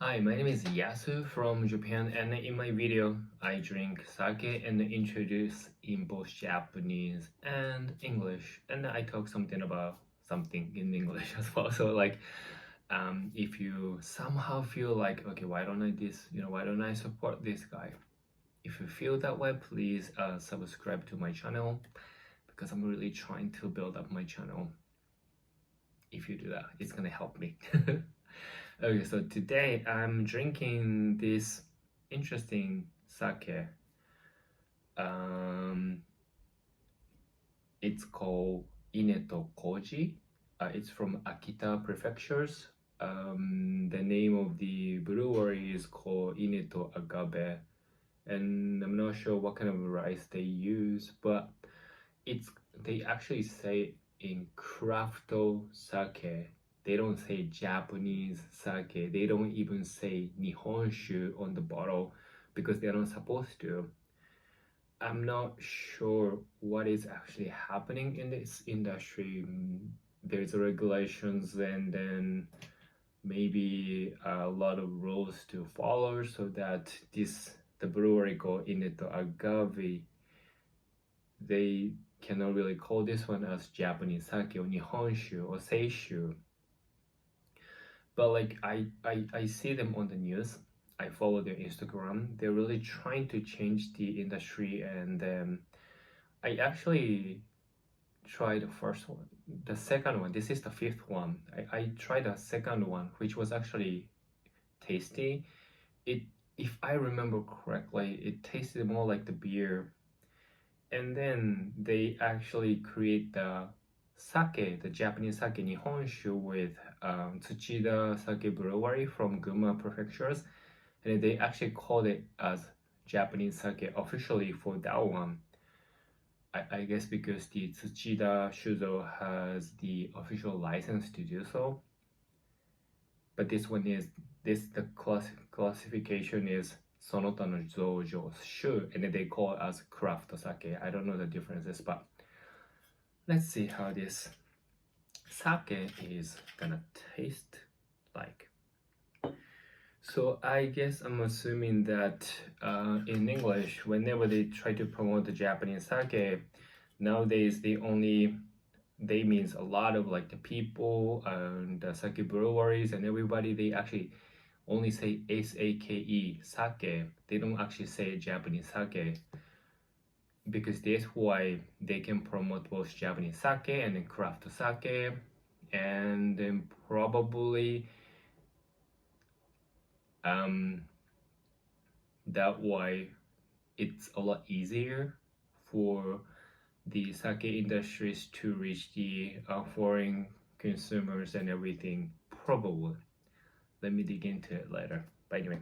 Hi, my name is Yasu from Japan, and in my video I drink sake and introduce in both Japanese and English, and I talk something about something in English as well. So if you somehow feel like, okay, why don't I support this guy? If you feel that way, please subscribe to my channel because I'm really trying to build up my channel. If you do that, it's gonna help me. Okay, so today I'm drinking this interesting sake. Um, it's called INETOKOJI. It's from Akita prefectures. The name of the brewery is called Ineto Agabe, and I'm not sure what kind of rice they use, but it's they actually say in craftsake. They don't say Japanese sake. They don't even say nihonshu on the bottle because they're not supposed to. I'm not sure what is actually happening in this industry. There's regulations and then maybe a lot of rules to follow so that the brewery called Ineto Agave, they cannot really call this one as Japanese sake or nihonshu or seishu. But I see them on the news. I follow their Instagram. They're really trying to change the industry, and I actually tried the first one. The second one, this is the fifth one. I tried the second one, which was actually tasty. It, if I remember correctly, it tasted more like the beer. And then they actually create the sake, the Japanese sake nihonshu with Tsuchida Sakebrewery from Gunma prefectures, and they actually called it as Japanese sake officially for that one. I guess because the Tsuchida Shuzo has the official license to do so. But the classification is Sonota no Zojo Shu, and then they call it as craft sake. I don't know the differences, but let's see how this sake is gonna taste like. So I guess I'm assuming that in English, whenever they try to promote the Japanese sake, nowadays they means a lot of like the people and the sake breweries and everybody, they actually only say sake. They don't actually say Japanese sake because that's why they can promote both Japanese sake and then craft sake, and then probably that why it's a lot easier for the sake industries to reach the foreign consumers and everything, probably. Let me dig into it later. But anyway,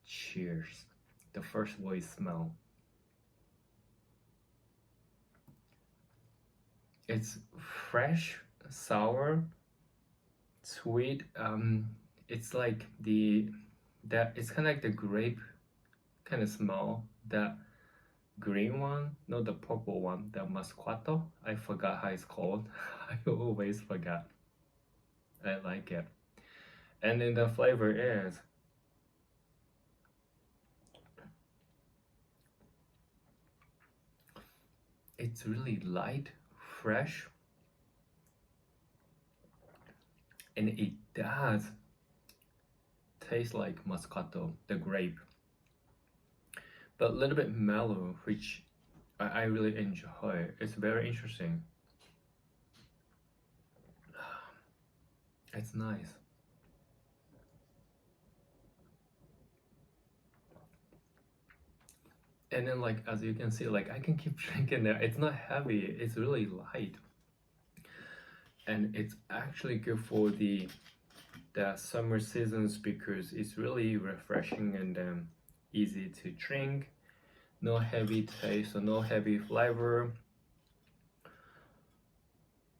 cheers. The first voice smell. It's fresh, sour, sweet. It's like it's kind of like the grape kind of smell. That green one, not the purple one, the Moscato. I forgot how it's called. I always forgot. I like it. And then the flavor is it's really light, fresh, and it does taste like Moscato, the grape, but a little bit mellow, which I really enjoy. It's very interesting. It's nice. And then as you can see, I can keep drinking there. It's not heavy, it's really light. And it's actually good for the summer seasons because it's really refreshing and easy to drink. No heavy taste or no heavy flavor.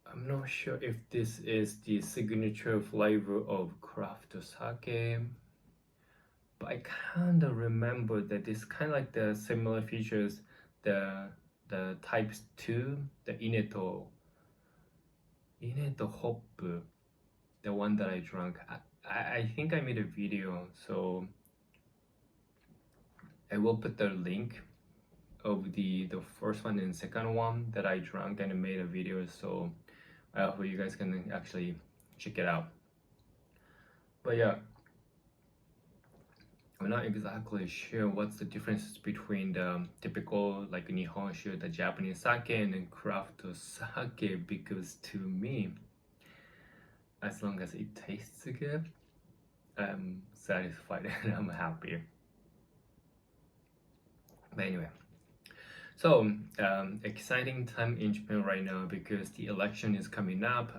I'm not sure if this is the signature flavor of craft sake, but I kind of remember that it's kind of like the similar features, the types 2, the Ineto hop, the one that I drank. I think I made a video, so I will put the link of the first one and second one that I drank and made a video, so I hope you guys can actually check it out. But yeah, I'm not exactly sure what's the difference between the typical like nihonshu, the Japanese sake, and then craft sake, because to me, as long as it tastes good, I'm satisfied and I'm happy. But anyway, so exciting time in Japan right now because the election is coming up.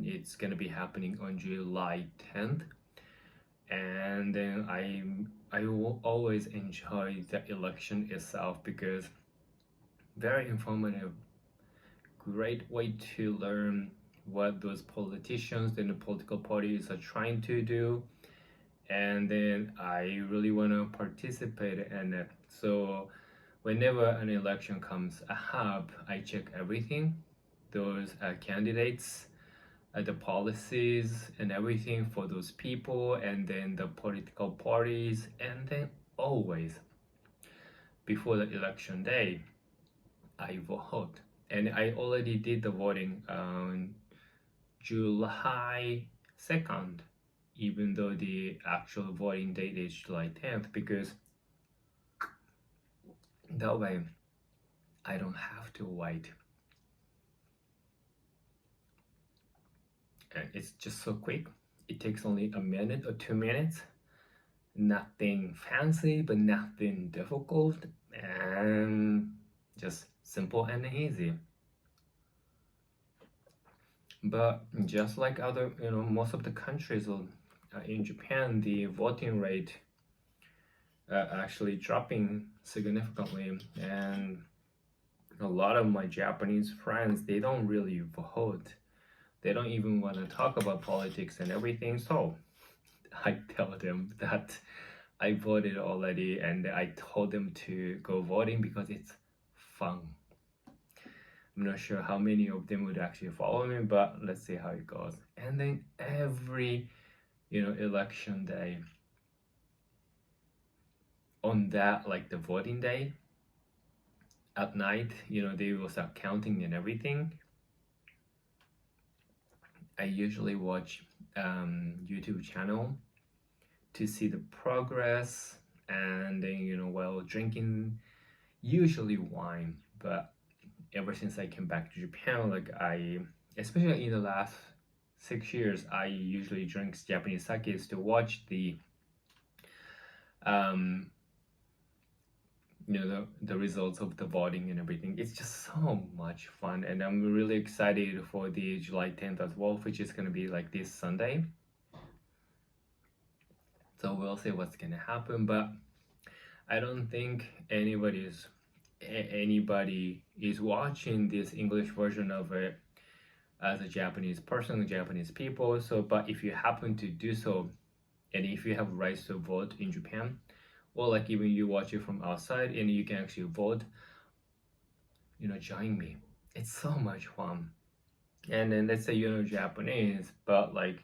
It's gonna be happening on July 10th, and then I will always enjoy the election itself because very informative, great way to learn what those politicians and the political parties are trying to do, and then I really want to participate in it. So whenever an election comes up, I check everything, those candidates, the policies and everything for those people, and then the political parties, and then always before the election day, I vote. And I already did the voting on July 2nd, even though the actual voting date is July 10th, because that way I don't have to wait. And it's just so quick. It takes only a minute or 2 minutes. Nothing fancy, but nothing difficult, and just simple and easy. But just like other, most of the countries in Japan, the voting rate actually dropping significantly, and a lot of my Japanese friends, they don't really vote. They don't even want to talk about politics and everything. So I tell them that I voted already, and I told them to go voting because it's fun. I'm not sure how many of them would actually follow me, but let's see how it goes. And then every, election day, on that, like the voting day, at night, they will start counting and everything. I usually watch YouTube channel to see the progress, and then while drinking usually wine. But ever since I came back to Japan, like especially in the last 6 years, I usually drink Japanese sakes to watch the the results of the voting and everything. It's just so much fun, and I'm really excited for the July 10th as well, which is going to be like this Sunday. So we'll see what's gonna happen, but I don't think anybody is watching this English version of it as a Japanese person, Japanese people. So, but if you happen to do so, and if you have rights to vote in Japan, or like even you watch it from outside and you can actually vote, join me. It's so much fun. And then let's say Japanese, but like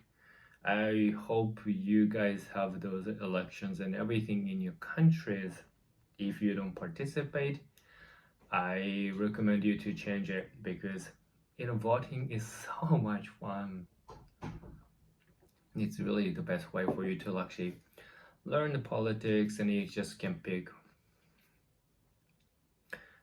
I hope you guys have those elections and everything in your countries. If you don't participate, I recommend you to change it because voting is so much fun. It's really the best way for you to actually learn the politics, and you just can pick.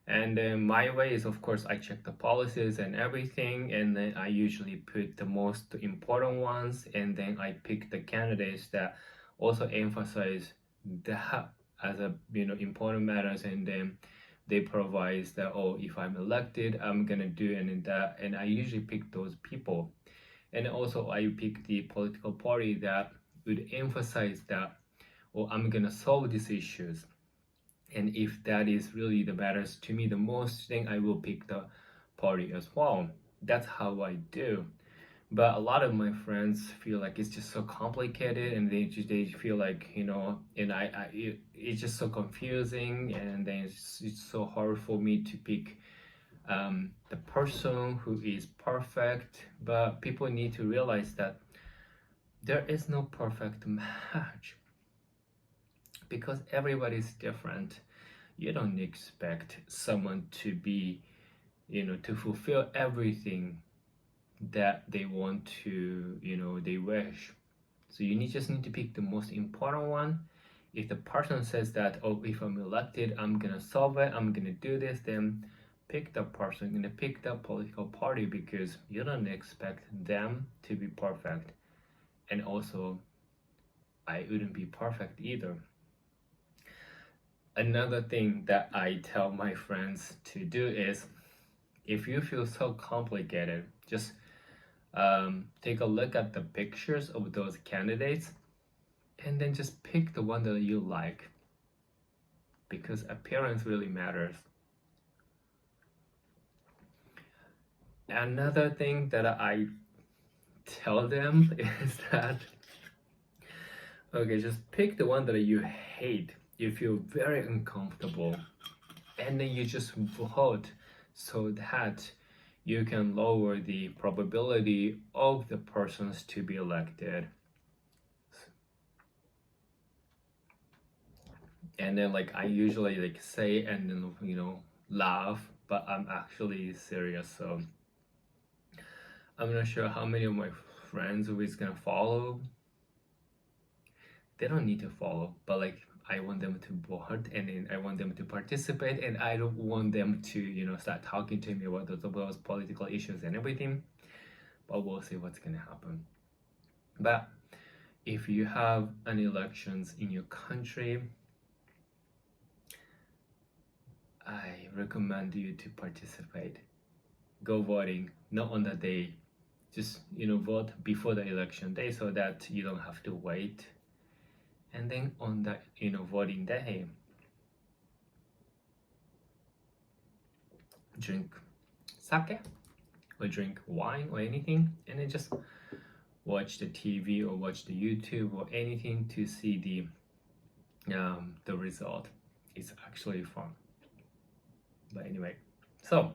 And then my way is, of course, I check the policies and everything, and then I usually put the most important ones, and then I pick the candidates that also emphasize that as a important matters, and then they provide that, oh, if I'm elected, I'm gonna do and that, and I usually pick those people. And also I pick the political party that would emphasize that, well, I'm gonna solve these issues. And if that is really the matters to me the most, then I will pick the party as well. That's how I do. But a lot of my friends feel like it's just so complicated, and they feel like and it's just so confusing, and then it's so hard for me to pick the person who is perfect. But people need to realize that there is no perfect match because everybody's different. You don't expect someone to be, to fulfill everything that they want to, they wish. So you just need to pick the most important one. If the person says that, oh, if I'm elected, I'm gonna solve it, I'm gonna do this, then pick that person, gonna pick that political party because you don't expect them to be perfect. And also, I wouldn't be perfect either. Another thing that I tell my friends to do is if you feel so complicated, just take a look at the pictures of those candidates and then just pick the one that you like because appearance really matters. Another thing that I tell them is that okay, just pick the one that you hate, you feel very uncomfortable, and then you just vote so that you can lower the probability of the persons to be elected. And then like I usually like say and then laugh, but I'm actually serious. So I'm not sure how many of my friends who is gonna follow. They don't need to follow, but like I want them to vote and then I want them to participate, and I don't want them to start talking to me about those political issues and everything. But we'll see what's gonna happen. But if you have any elections in your country, I recommend you to participate. Go voting, not on the day. Just vote before the election day so that you don't have to wait. And then on that voting day, drink sake or drink wine or anything, and then just watch the TV or watch the YouTube or anything to see the result. It's actually fun. But anyway, so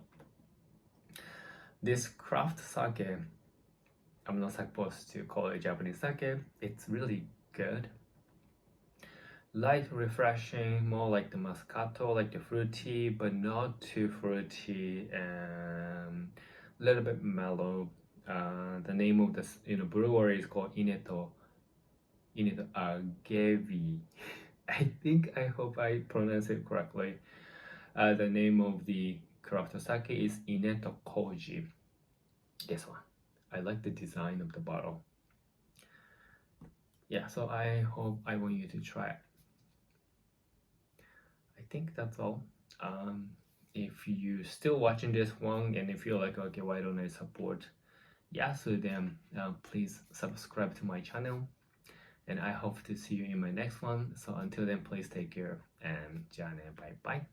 this craft sake, I'm not supposed to call it Japanese sake. It's really good. Light, refreshing, more like the Moscato, like the fruity, but not too fruity, and a little bit mellow. The name of this brewery is called INETOKOJI. I hope I pronounce it correctly. The name of the craft sake is INETOKOJI. This one. I like the design of the bottle. Yeah, so I want you to try it. I think that's all. If you're still watching this one and if you're like, okay, why don't I support Yasu, then please subscribe to my channel. And I hope to see you in my next one. So until then, please take care and bye bye.